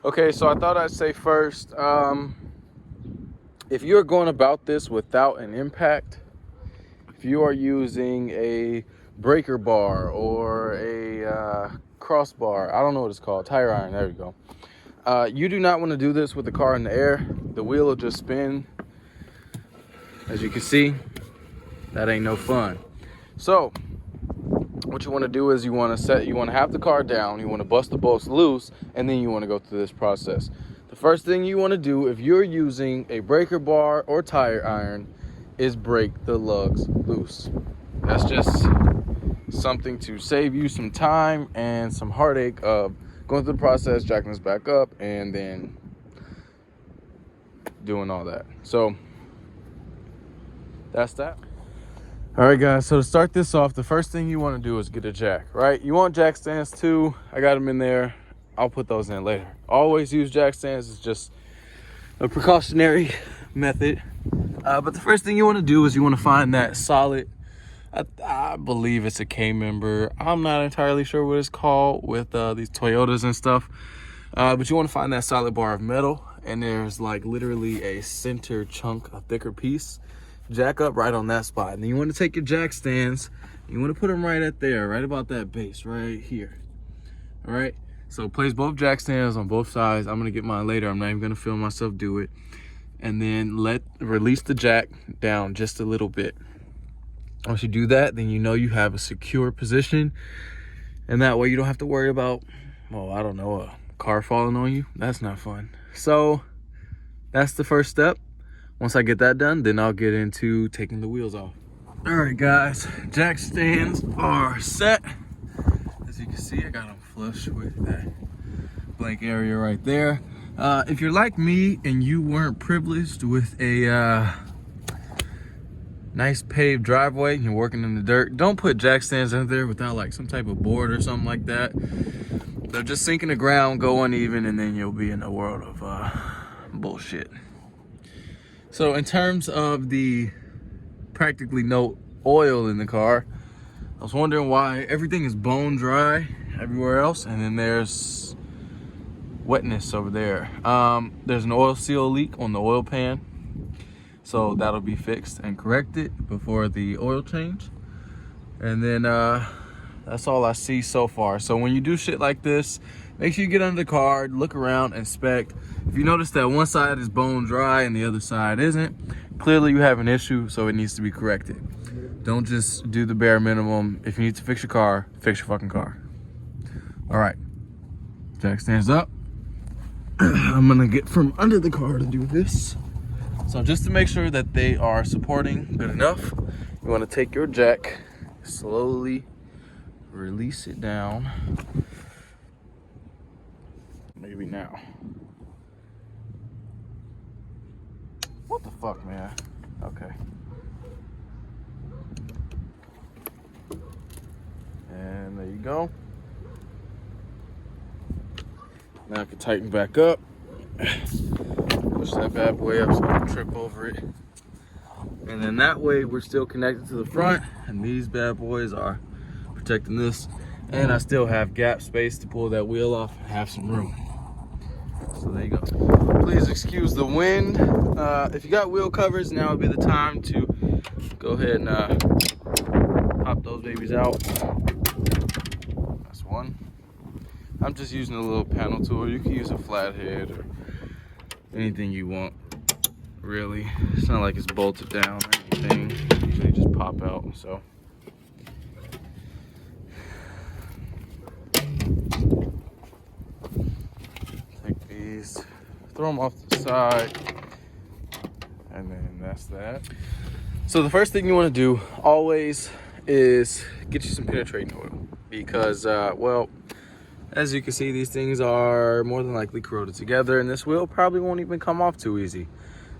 Okay, so I thought I'd say first, if you're going about this without an impact, if you are using a breaker bar or a crossbar, I don't know what it's called, tire iron, there we go. You do not want to do this with the car in the air. The wheel will just spin. As you can see, that ain't no fun. So what you want to do is you want to have the car down, you want to bust the bolts loose, and then you want to go through this process. The first thing you want to do if you're using a breaker bar or tire iron is break the lugs loose. That's just something to save you some time and some heartache of going through the process, jacking this back up, and then doing all that. So that's that. All right, guys, so to start this off, the first thing you want to do is get a jack, right? You want jack stands too. I got them in there. I'll put those in later. Always use jack stands. It's just a precautionary method. But the first thing you want to do is you want to find that solid, I believe it's a K member. I'm not entirely sure what it's called with these Toyotas and stuff. But you want to find that solid bar of metal, and there's like literally a center chunk, a thicker piece. Jack up right on that spot, and then you want to take your jack stands, you want to put them right at there, right about that base right here. All right, so place both jack stands on both sides. I'm gonna get mine later. I'm not even gonna film myself do it. And then release the jack down just a little bit. Once you do that, then you know you have a secure position, and that way you don't have to worry about, well, I don't know, a car falling on you. That's not fun. So that's the first step. Once I get that done, then I'll get into taking the wheels off. All right, guys, jack stands are set. As you can see, I got them flush with that blank area right there. If you're like me and you weren't privileged with a nice paved driveway, you're working in the dirt, don't put jack stands in there without like some type of board or something like that. They'll just sink in the ground, go uneven, and then you'll be in a world of bullshit. So in terms of the practically no oil in the car, I was wondering why everything is bone dry everywhere else, and then there's wetness over there. There's an oil seal leak on the oil pan, so that'll be fixed and corrected before the oil change. And then that's all I see so far. So when you do shit like this, make sure you get under the car, look around, inspect. If you notice that one side is bone dry and the other side isn't, clearly you have an issue, so it needs to be corrected. Don't just do the bare minimum. If you need to fix your car, fix your fucking car. All right, jack stands up. I'm gonna get from under the car to do this. So just to make sure that they are supporting good enough, you wanna take your jack, slowly release it down. Maybe now. What the fuck, man? Okay. And there you go. Now I can tighten back up. Push that bad boy up so I don't trip over it. And then that way we're still connected to the front, and these bad boys are protecting this. And I still have gap space to pull that wheel off and have some room. So there you go. Please excuse the wind. If you got wheel covers, now would be the time to go ahead and pop those babies out. That's one. I'm just using a little panel tool. You can use a flathead or anything you want, really. It's not like it's bolted down or anything. They just pop out, so. Take these, throw them off to the side, and then that's that. So the first thing you want to do always is get you some penetrating oil, because well, as you can see, these things are more than likely corroded together, and this wheel probably won't even come off too easy.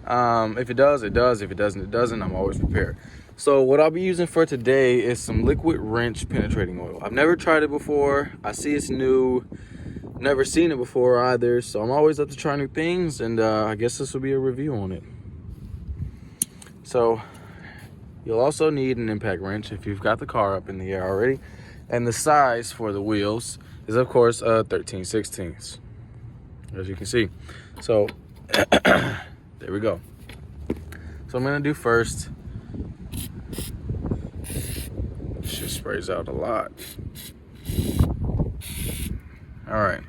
If it does, it does. If it doesn't, it doesn't. I'm always prepared. So what I'll be using for today is some liquid wrench penetrating oil. I've never tried it before. I see it's new. Never seen it before either, so I'm always up to try new things, and I guess this will be a review on it. So you'll also need an impact wrench if you've got the car up in the air already, and the size for the wheels is of course 13/16. as you can see. So there we go. So I'm gonna do first. Shit sprays out a lot. All right,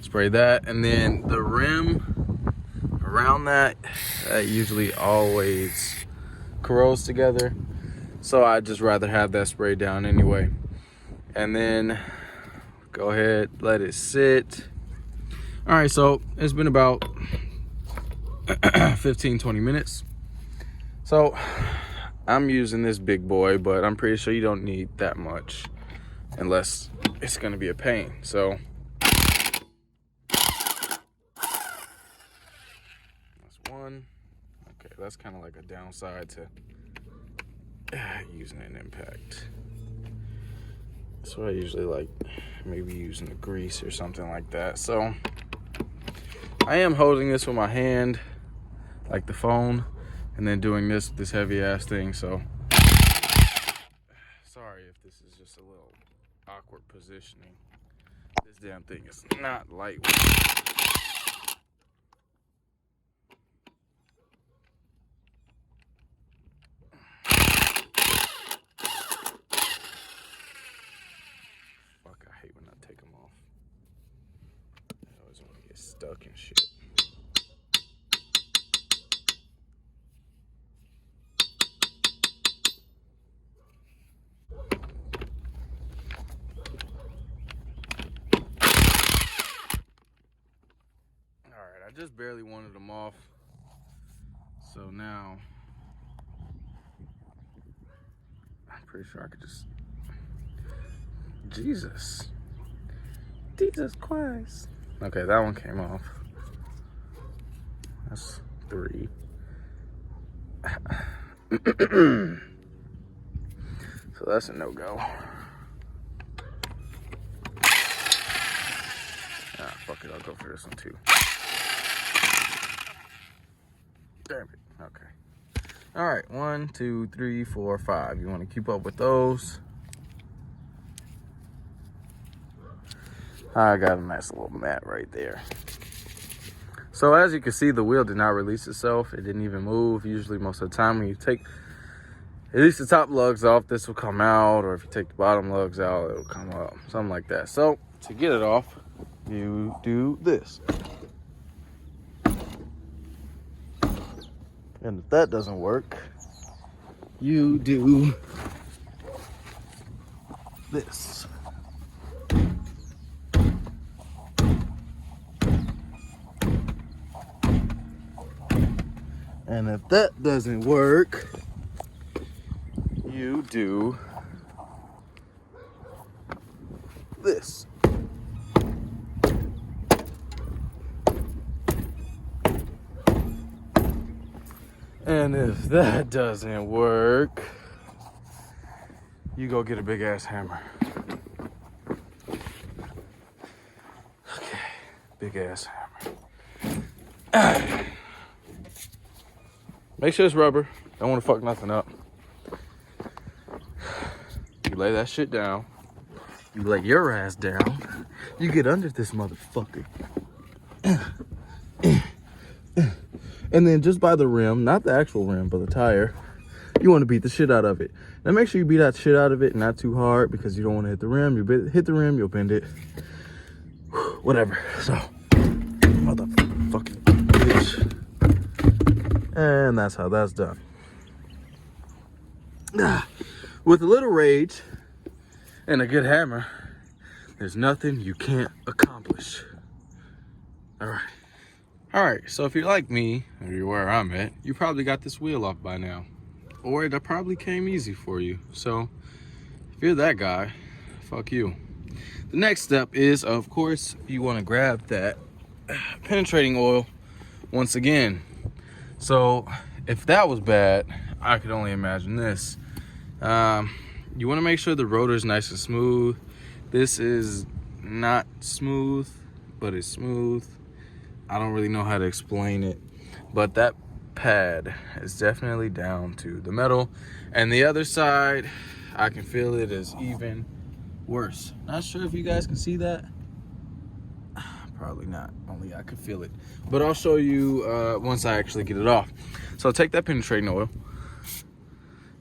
spray that, and then the rim around that usually always corrodes together. So I'd just rather have that sprayed down anyway. And then go ahead, let it sit. All right, so it's been about 15-20 minutes. So I'm using this big boy, but I'm pretty sure you don't need that much unless it's gonna be a pain. So that's one. Okay, that's kind of like a downside to using an impact. That's what I usually like, maybe using a grease or something like that. So I am holding this with my hand like the phone, and then doing this heavy ass thing. So sorry if this is just a little awkward positioning. This damn thing is not lightweight. Fuck, I hate when I take them off. I always want to get stuck and shit. I just barely wanted them off. So now I'm pretty sure I could just, Jesus Christ. Okay, that one came off. That's 3. So that's a no-go. Ah, fuck it, I'll go for this one too. Damn it. Okay. All right. 1, 2, 3, 4, 5. You want to keep up with those. I got a nice little mat right there. So as you can see, the wheel did not release itself. It didn't even move. Usually most of the time when you take at least the top lugs off, this will come out. Or if you take the bottom lugs out, it'll come up. Something like that. So to get it off, you do this. And if that doesn't work, you do this. And if that doesn't work, you do this. And if that doesn't work, you go get a big ass hammer. Okay, big ass hammer. Make sure it's rubber. Don't want to fuck nothing up. You lay that shit down. You lay your ass down. You get under this motherfucker. And then just by the rim, not the actual rim, but the tire, you want to beat the shit out of it. Now make sure you beat that shit out of it, not too hard, because you don't want to hit the rim. You hit the rim, you'll bend it. Whatever. So, motherfucking bitch. And that's how that's done. With a little rage and a good hammer, there's nothing you can't accomplish. All right, so if you're like me, or you're where I'm at, you probably got this wheel off by now. Or it probably came easy for you. So if you're that guy, fuck you. The next step is, of course, you want to grab that penetrating oil once again. So if that was bad, I could only imagine this. You want to make sure the rotor is nice and smooth. This is not smooth, but it's smooth. I don't really know how to explain it, but that pad is definitely down to the metal, and the other side, I can feel it is even worse. Not sure if you guys can see that. probably not. Only I could feel it. But I'll show you once I actually get it off. So take that penetrating oil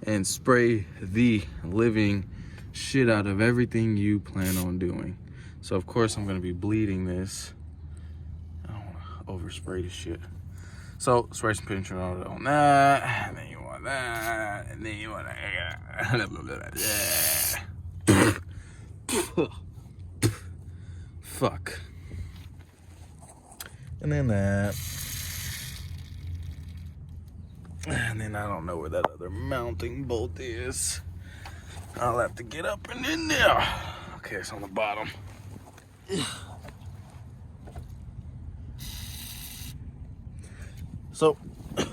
and spray the living shit out of everything you plan on doing. So of course I'm gonna be bleeding this. I don't wanna overspray this shit. So spray some penetrating oil on that, and then you want that, and then you want that. Fuck. And then that. And then I don't know where that other mounting bolt is. I'll have to get up and in there. Okay, it's on the bottom. So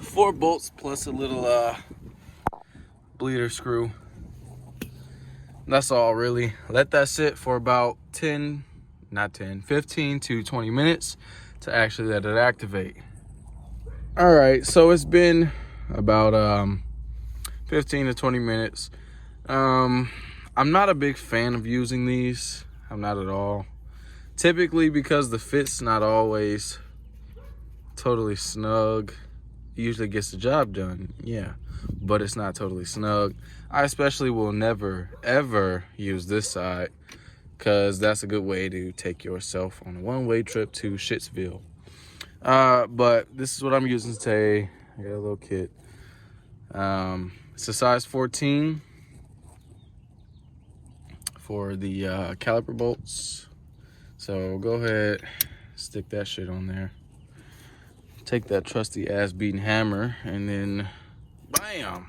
4 bolts plus a little bleeder screw. That's all really. Let that sit for about 15 to 20 minutes to actually let it activate. All right, so it's been about 15 to 20 minutes. I'm not a big fan of using these. I'm not at all. Typically because the fit's not always totally snug. It usually gets the job done, yeah, but it's not totally snug. I especially will never ever use this side, because that's a good way to take yourself on a one-way trip to Shitsville. But this is what I'm using today. I got a little kit. It's a size 14 for the caliper bolts. So go ahead, stick that shit on there. Take that trusty ass beating hammer and then bam,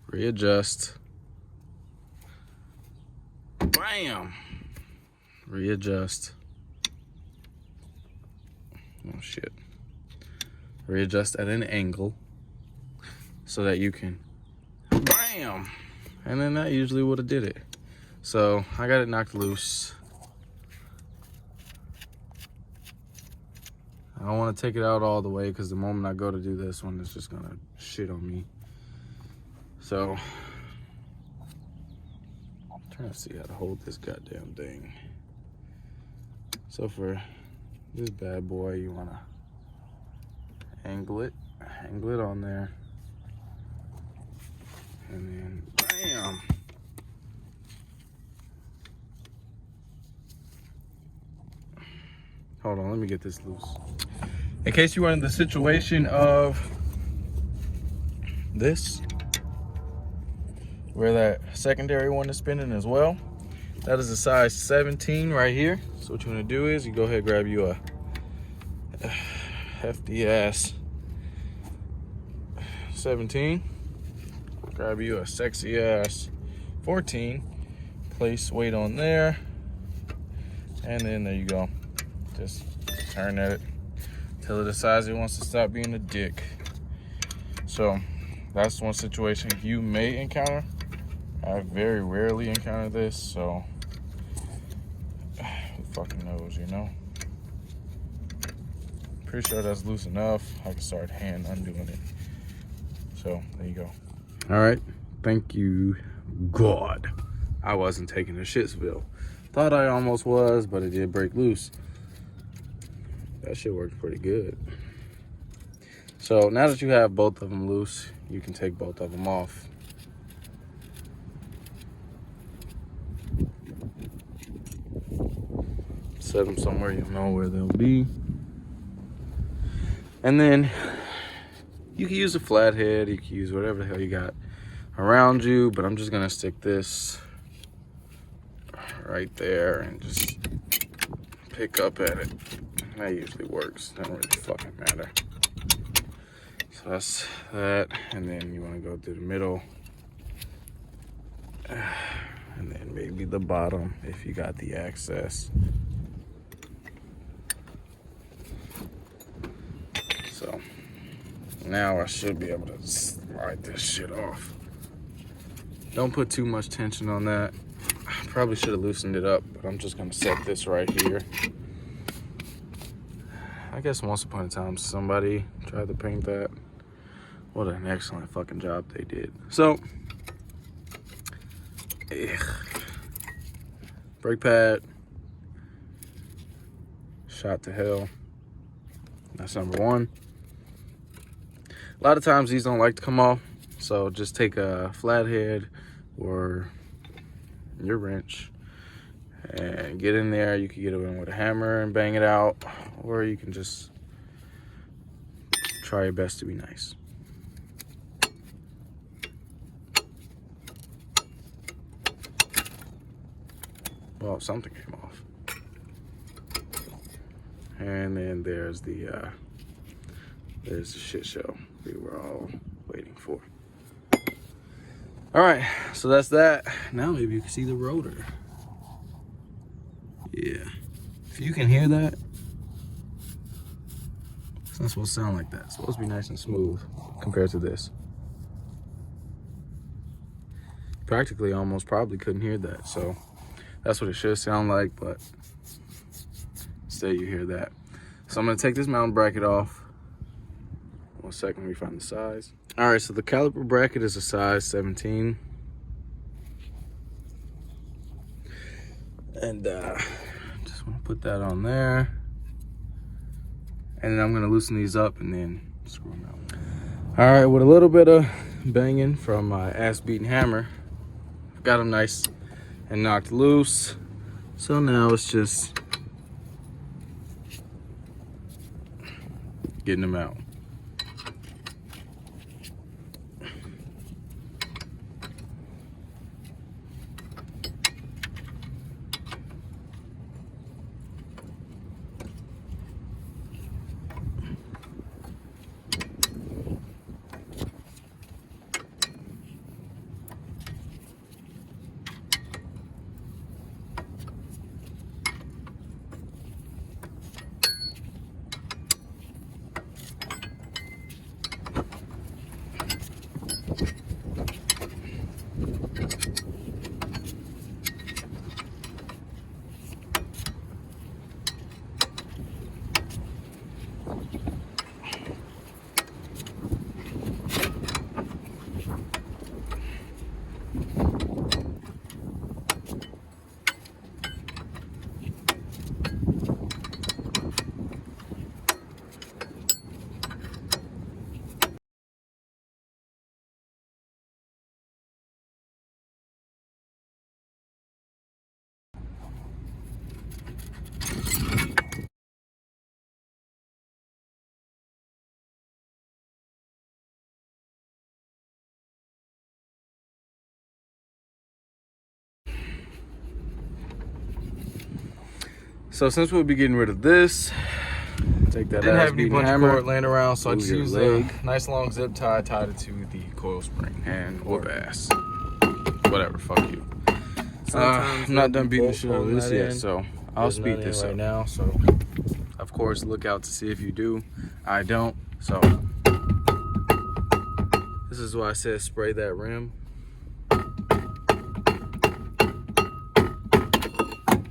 readjust. Bam, readjust. Oh shit. Readjust at an angle so that you can bam, and then that usually would have did it. So I got it knocked loose. I don't want to take it out all the way because the moment I go to do this one, it's just gonna shit on me. So I'm trying to see how to hold this goddamn thing. So for this bad boy, you want to angle it on there, and then bam. Hold on, let me get this loose. In case you were in the situation of this, where that secondary one is spinning as well, that is a size 17 right here. So what you want to do is you go ahead and grab you a hefty ass 17, grab you a sexy ass 14, place weight on there, and then there you go. Just turn at it till it decides it wants to stop being a dick. So that's one situation you may encounter. I very rarely encounter this, so who fucking knows, you know? Pretty sure that's loose enough. I can start hand undoing it. So there you go. All right, thank you, God. I wasn't taking a Shitsville. Thought I almost was, but it did break loose. That shit works pretty good. So now that you have both of them loose, you can take both of them off. Set them somewhere you know where they'll be. And then you can use a flathead, you can use whatever the hell you got around you, but I'm just gonna stick this right there and just pick up at it. That usually works, doesn't really fucking matter. So that's that, and then you want to go through the middle, and then maybe the bottom if you got the access. So now I should be able to slide this shit off. Don't put too much tension on that. I probably should have loosened it up, but I'm just gonna set this right here. I guess once upon a time somebody tried to paint that. What an excellent fucking job they did. So, brake pad, shot to hell. That's number one. A lot of times these don't like to come off, so just take a flathead or your wrench and get in there. You can get it in with a hammer and bang it out, or you can just try your best to be nice. Well, something came off. And then there's the shit show we were all waiting for. All right, so that's that. Now maybe you can see the rotor. Yeah, if you can hear that, it's not supposed to sound like that. It's supposed to be nice and smooth compared to this. Practically almost probably couldn't hear that, so that's what it should sound like, but instead you hear that. So I'm gonna take this mounting bracket off. 1 second, we find the size. All right, so the caliper bracket is a size 17. And just wanna put that on there. And then I'm gonna loosen these up and then screw them out. All right, with a little bit of banging from my ass-beating hammer, got them nice and knocked loose. So now it's just getting them out. So since we'll be getting rid of this, take that ass-beating hammer, cord laying around, so I just use a nice long zip tie, tied it to the coil spring, and whoop ass. Whatever, fuck you. I'm not done beating the shit out of this yet, so I'll speed this up right now. So of course, look out to see if you do. I don't, so this is why I said spray that rim.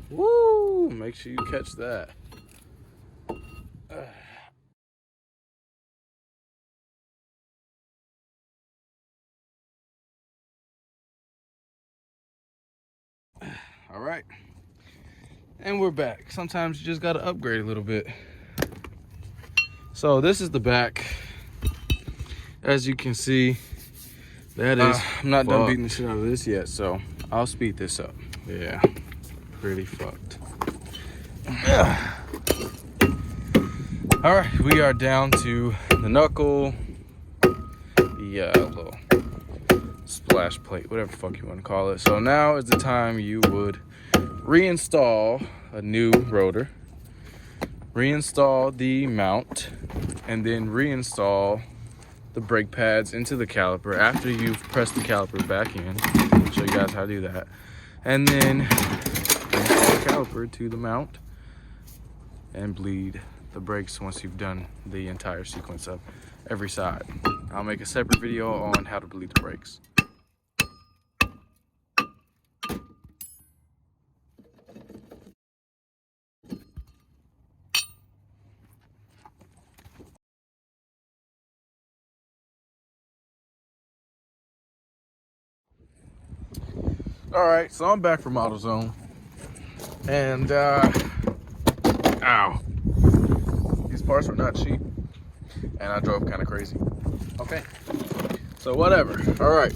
Woo! Make sure you catch that. All right, and we're back. Sometimes you just gotta upgrade a little bit. So this is the back. As you can see, that is I'm not done beating the shit out of this yet, so I'll speed this up. Yeah, pretty fucked. All right, we are down to the knuckle, the little splash plate, whatever the fuck you want to call it. So now is the time you would reinstall a new rotor, reinstall the mount, and then reinstall the brake pads into the caliper after you've pressed the caliper back in. I'll show you guys how to do that. And then install the caliper to the mount and bleed the brakes once you've done the entire sequence of every side. I'll make a separate video on how to bleed the brakes. All right, so I'm back from AutoZone, and ow, parts were not cheap, and I drove kind of crazy. Okay, so whatever. All right.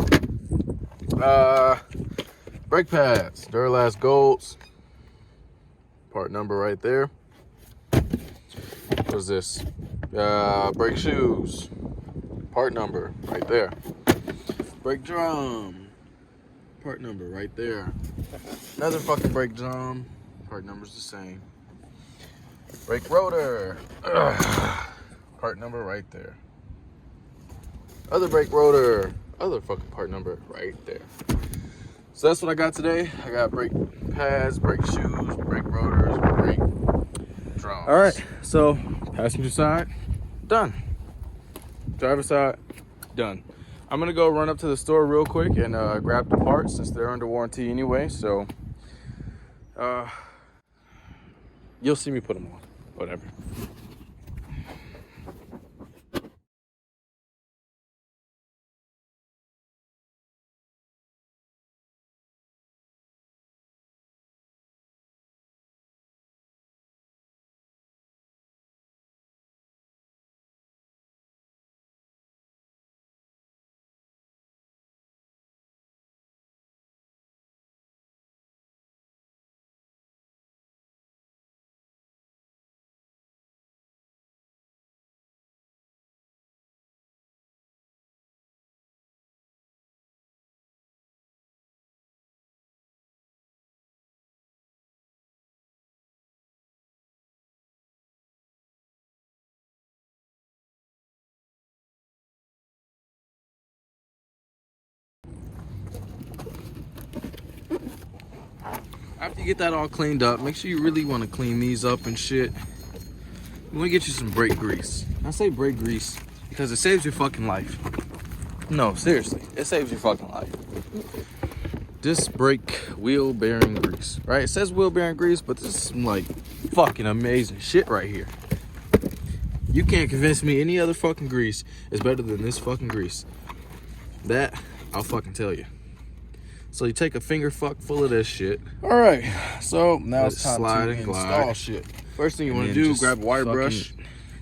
Brake pads, Duralast Golds. Part number right there. What is this? Brake shoes. Part number right there. Brake drum. Part number right there. Another fucking brake drum. Part number's the same. Brake rotor. Part number right there. Other brake rotor. Other fucking part number right there. So that's what I got today. I got brake pads, brake shoes, brake rotors, brake drums. All right, so passenger side, done. Driver side, done. I'm gonna go run up to the store real quick and grab the parts since they're under warranty anyway. So you'll see me put them on, whatever. After you get that all cleaned up, make sure you really want to clean these up and shit. You want to get you some brake grease. I say brake grease because it saves your fucking life. No, seriously, it saves your fucking life. Disc brake wheel bearing grease, right? It says wheel bearing grease, but this is some like fucking amazing shit right here. You can't convince me any other fucking grease is better than this fucking grease. That, I'll fucking tell you. So you take a finger fuck full of this shit. All right, so now it's time to install shit. First thing you want to do, grab a wire brush.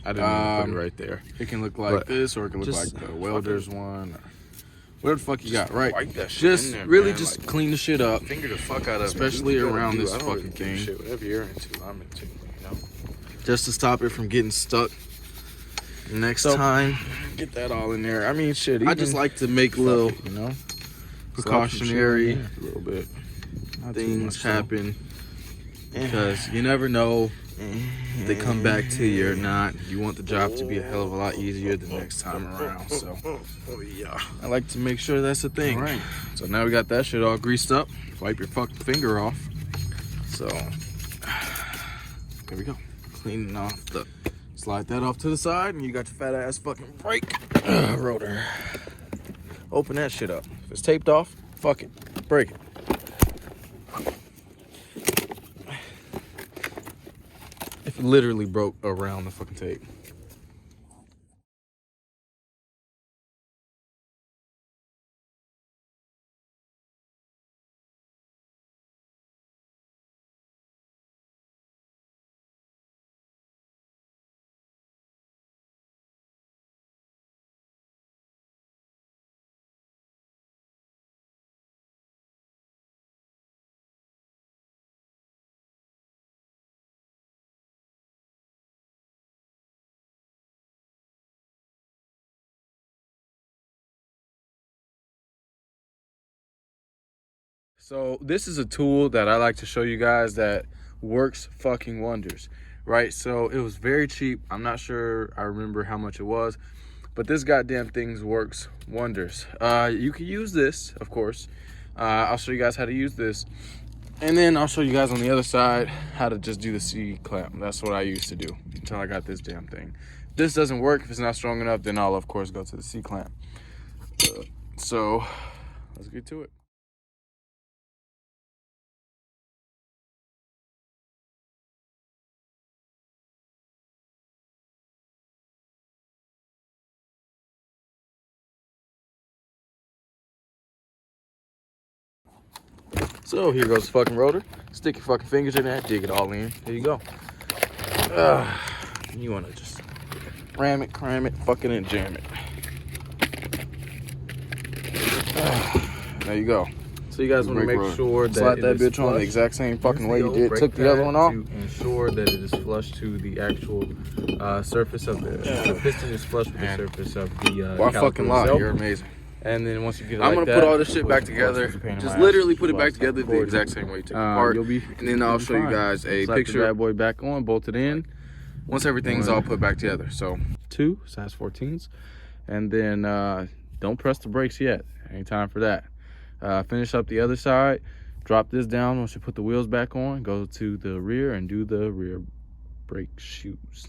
I didn't even put it right there. It can look like this, or it can look like the welder's one. Whatever the fuck you got, right? Just really just clean the shit up. Finger the fuck out of it. Especially around this fucking thing. Whatever you're into, I'm into, you know? Just to stop it from getting stuck. Next time, get that all in there. I mean, shit. I just like to make little, you know, precautionary a little bit things happen because you never know if they come back to you or not. You want the job to be a hell of a lot easier the next time around. So I like to make sure that's a thing. All right. So now we got that shit all greased up. Wipe your fucking finger off. So there we go. Cleaning off the. Slide that off to the side, and you got your fat ass fucking brake rotor. Open that shit up. If it's taped off, fuck it, break it. If it literally broke around the fucking tape. So this is a tool that I like to show you guys that works fucking wonders, right? So it was very cheap. I'm not sure I remember how much it was, but this goddamn thing works wonders. You can use this, of course. I'll show you guys how to use this. And then I'll show you guys on the other side how to just do the C-clamp. That's what I used to do until I got this damn thing. If this doesn't work, if it's not strong enough, then I'll, of course, go to the C-clamp. So let's get to it. So here goes the fucking rotor. Stick your fucking fingers in there, dig it all in. There you go. You want to just ram it, cram it, fuck it, and jam it. There you go. So you guys want to make sure that slide that bitch on the exact same fucking way you did. Took the other one off. To ensure that it is flush to the actual surface of the piston is flush with the surface of the Why fucking lie? You're amazing. And then once you get it I'm like gonna put all this shit back together. Just literally put it back together the exact same way you took it apart. And then I'll show you guys a picture. Slap the bad boy back on, bolted in. Once everything's all put back together. So 2 size 14s, and then don't press the brakes yet. Ain't time for that. Finish up the other side. Drop this down once you put the wheels back on. Go to the rear and do the rear brake shoes.